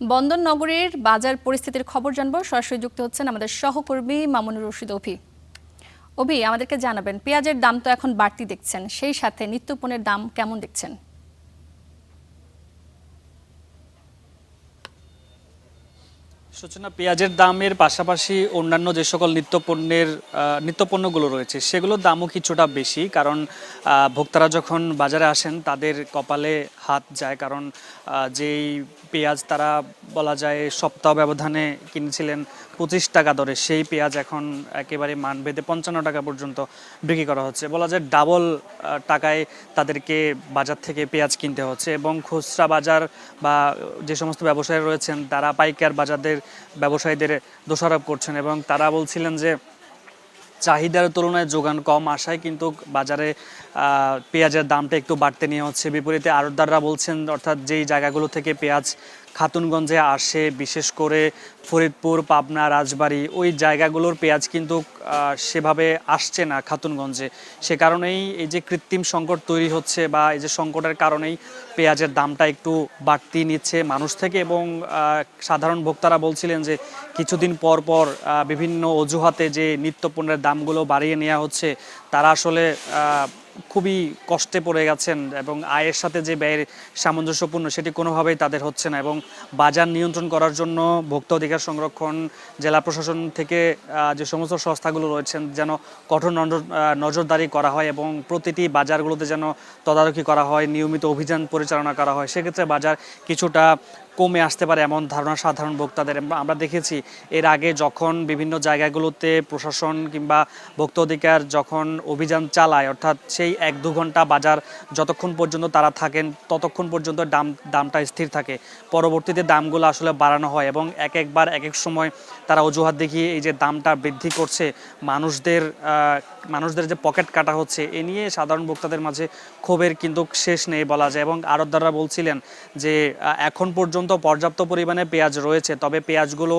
বন্দর নগরীর বাজার পরিস্থিতির খবর জানবো। সরাসরি যুক্ত হচ্ছেন আমাদের সহকর্মী মামুনুর রশিদ অভি। আমাদেরকে জানাবেন, পেঁয়াজের দাম তো এখন বাড়তি দেখছেন, সেই সাথে নিত্যপণ্যের দাম কেমন দেখছেন? সূচনা, পেঁয়াজের দামের পাশাপাশি অন্যান্য যে সকল নিত্যপণ্যগুলো রয়েছে সেগুলোর দামও কিছুটা বেশি, কারণ ভোক্তারা যখন বাজারে আসেন তাদের কপালে হাত যায়, কারণ যেই পেঁয়াজ তারা বলা যায় সপ্তাহ ব্যবধানে কিনেছিলেন 25 টাকা দরে, সেই পেঁয়াজ এখন একেবারে মান বেঁধে 55 টাকা পর্যন্ত বিক্রি করা হচ্ছে। বলা যায় ডাবল টাকায় তাদেরকে বাজার থেকে পেঁয়াজ কিনতে হচ্ছে, এবং খুচরা বাজার বা যে সমস্ত ব্যবসায়ী রয়েছেন তারা পাইকার ব্যবসায়ীদের দোষারোপ করছেন, এবং তারা বলছিলেন যে চাহিদার তুলনায় যোগান কম আসায় কিন্তু বাজারে পেঁয়াজের দামটা একটু বাড়তে নিয়ে হচ্ছে। বিপরীতে আড়তদাররা বলছেন, অর্থাৎ যেই জায়গাগুলো থেকে পেঁয়াজ খাতুনগঞ্জে আসে, বিশেষ করে ফরিদপুর, পাবনা, রাজবাড়ী, ওই জায়গাগুলোর পেঁয়াজ কিন্তু সেভাবে আসছে না খাতুনগঞ্জে। সে কারণেই এই যে কৃত্রিম সংকট তৈরি হচ্ছে, বা এই যে সংকটের কারণেই পেঁয়াজের দামটা একটু বাড়তি নিচ্ছে মানুষ থেকে, এবং সাধারণ ভোক্তারা বলছিলেন যে কিছুদিন পর পর বিভিন্ন অজুহাতে যে নিত্যপণ্যের দামগুলো বাড়িয়ে নেওয়া হচ্ছে, তারা আসলে খুবই কষ্টে পড়ে গেছেন, এবং আয়ের সাথে যে ব্যয়ের সামঞ্জস্যপূর্ণ সেটি কোনোভাবেই তাদের হচ্ছে না। এবং বাজার নিয়ন্ত্রণ করার জন্য ভোক্তা অধিকার সংরক্ষণ, জেলা প্রশাসন থেকে যে সমস্ত সংস্থাগুলো রয়েছেন যেন কঠোর নজরদারি করা হয়, এবং প্রতিটি বাজারগুলোতে যেন তদারকি করা হয়, নিয়মিত অভিযান পরিচালনা করা হয়, সেক্ষেত্রে বাজার কিছুটা কমে আসতে পারে এমন ধারণা সাধারণ ভোক্তাদের। আমরা দেখেছি এর আগে যখন বিভিন্ন জায়গাগুলোতে প্রশাসন কিংবা ভোক্তা অধিকার যখন অভিযান চালায়, অর্থাৎ সেই 1-2 ঘন্টা বাজার যতক্ষণ পর্যন্ত তারা থাকেন ততক্ষণ পর্যন্ত দামটা স্থির থাকে, পরবর্তীতে দামগুলো আসলে বাড়ানো হয়, এবং একবার এক এক সময় তারা অজুহাত দেখিয়ে এই যে দামটা বৃদ্ধি করছে, মানুষদের যে পকেট কাটা হচ্ছে, এ নিয়ে সাধারণ ভোক্তাদের মাঝে ক্ষোভের কিন্তু শেষ নেই বলা যায়। এবং আড়তদাররা বলছিলেন যে এখন পর্যন্ত পর্যাপ্ত পরিমাণে পেঁয়াজ রয়েছে, তবে পেঁয়াজগুলো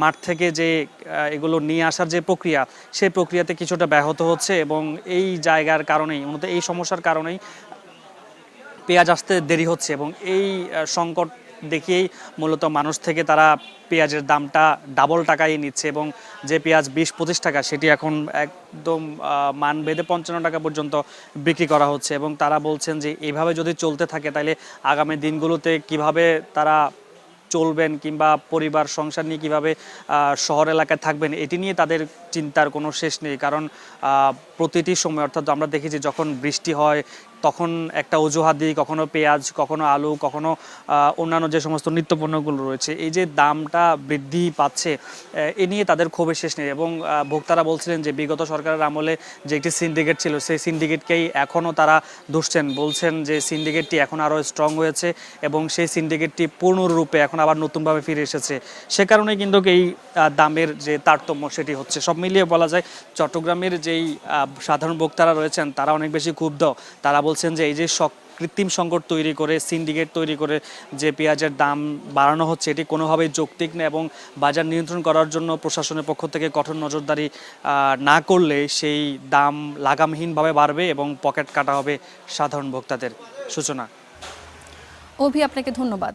মাঠ থেকে যে এগুলো নিয়ে আসার যে প্রক্রিয়া, সেই প্রক্রিয়াতে কিছুটা ব্যাহত হচ্ছে, এবং এই জায়গার কারণেই মূলত এই সমস্যার কারণেই পেঁয়াজ আসতে দেরি হচ্ছে, এবং এই সংকট দেখিয়েই মূলত মানুষ থেকে তারা পেঁয়াজের দামটা ডাবল টাকায় নিচ্ছে, এবং যে পেঁয়াজ 20-25 টাকা সেটি এখন একদম মান বেঁধে 55 টাকা পর্যন্ত বিক্রি করা হচ্ছে। এবং তারা বলছেন যে এইভাবে যদি চলতে থাকে তাহলে আগামী দিনগুলোতে কিভাবে তারা চলবেন কিংবা পরিবার সংসার নিয়ে কীভাবে শহর এলাকায় থাকবেন, এটি নিয়ে তাদের চিন্তার কোনো শেষ নেই। কারণ প্রতিটি সময়, অর্থাৎ আমরা দেখেছি যখন বৃষ্টি হয় তখন একটা অজুহাত দিই, কখনো পেঁয়াজ, কখনো আলু, কখনো অন্যান্য যে সমস্ত নিত্যপণ্যগুলো রয়েছে, এই যে দামটা বৃদ্ধি পাচ্ছে, এ নিয়ে তাদের ক্ষোভের শেষ নেই। এবং ভোক্তারা বলছিলেন যে বিগত সরকারের আমলে যে একটি সিন্ডিকেট ছিল, সেই সিন্ডিকেটকেই এখনও তারা দুষছেন, বলছেন যে সিন্ডিকেটটি এখন আরও স্ট্রং হয়েছে, এবং সেই সিন্ডিকেটটি পূর্ণরূপে এখন আবার নতুনভাবে ফিরে এসেছে। সে কারণে কিন্তু এই দামের যে তারতম্য সেটি হচ্ছে। সব মিলিয়ে বলা যায় চট্টগ্রামের যেই সাধারণ ভোক্তারা রয়েছেন তারা অনেক বেশি ক্ষুব্ধ। তারা বলছেন যে এই যে কৃত্রিম সংকট তৈরি করে, সিন্ডিকেট তৈরি করে যে পেঁয়াজের দাম বাড়ানো হচ্ছে, এটি কোনোভাবেই যৌক্তিক না, এবং বাজার নিয়ন্ত্রণ করার জন্য প্রশাসনের পক্ষ থেকে কঠোর নজরদারি না করলে সেই দাম লাগামহীনভাবে বাড়বে, এবং পকেট কাটা হবে সাধারণ ভোক্তাদের। সূচনা। আপনাকে ধন্যবাদ।